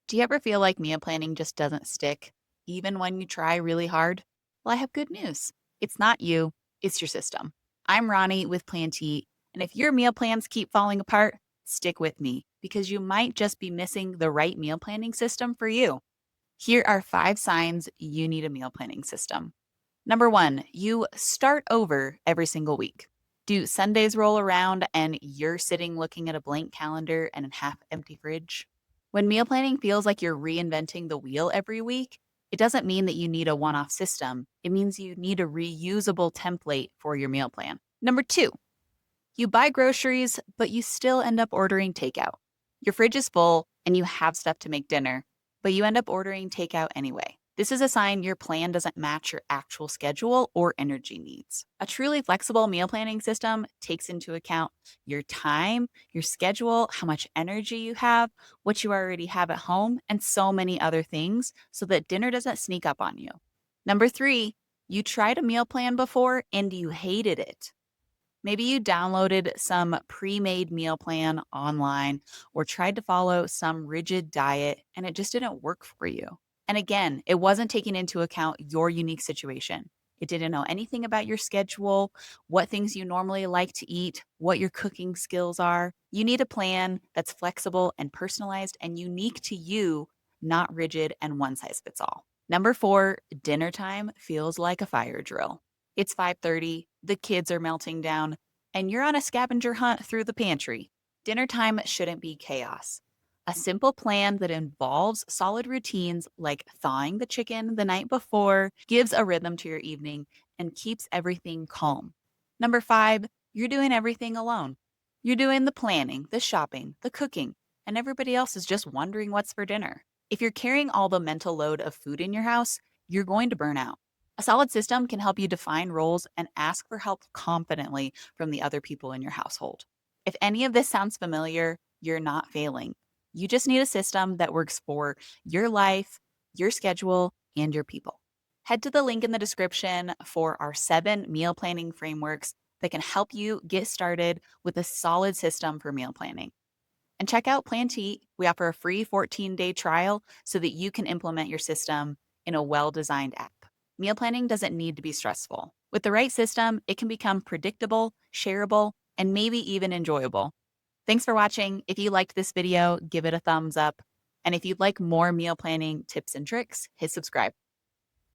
Do you ever feel like meal planning just doesn't stick, even when you try really hard? Well, I have good news. It's not you, it's your system. I'm Ronnie with Plan T, and if your meal plans keep falling apart, stick with me because you might just be missing the right meal planning system for you. Here are 5 signs you need a meal planning system. Number one, you start over every single week. Do Sundays roll around and you're sitting looking at a blank calendar and a half empty fridge? When meal planning feels like you're reinventing the wheel every week, it doesn't mean that you need a one off system. It means you need a reusable template for your meal plan. Number two, you buy groceries, but you still end up ordering takeout. Your fridge is full and you have stuff to make dinner, but you end up ordering takeout anyway. This is a sign your plan doesn't match your actual schedule or energy needs. A truly flexible meal planning system takes into account your time, your schedule, how much energy you have, what you already have at home, and so many other things so that dinner doesn't sneak up on you. Number three, you tried a meal plan before and you hated it. Maybe you downloaded some pre made meal plan online or tried to follow some rigid diet and it just didn't work for you. And again, it wasn't taking into account your unique situation. It didn't know anything about your schedule, what things you normally like to eat, what your cooking skills are. You need a plan that's flexible and personalized and unique to you, not rigid and one size fits all. Number four, dinner time feels like a fire drill. It's 5:30, the kids are melting down, and you're on a scavenger hunt through the pantry. Dinner time shouldn't be chaos. A simple plan that involves solid routines like thawing the chicken the night before gives a rhythm to your evening and keeps everything calm. Number five, you're doing everything alone. You're doing the planning, the shopping, the cooking, and everybody else is just wondering what's for dinner. If you're carrying all the mental load of food in your house, you're going to burn out. A solid system can help you define roles and ask for help confidently from the other people in your household. If any of this sounds familiar, you're not failing. You just need a system that works for your life, your schedule, and your people. Head to the link in the description for our 7 meal planning frameworks that can help you get started with a solid system for meal planning. And check out Plan to Eat. We offer a free 14-day trial so that you can implement your system in a well designed app. Meal planning doesn't need to be stressful. With the right system, it can become predictable, shareable, and maybe even enjoyable. Thanks for watching. If you liked this video, give it a thumbs up. And if you'd like more meal planning tips and tricks, hit subscribe.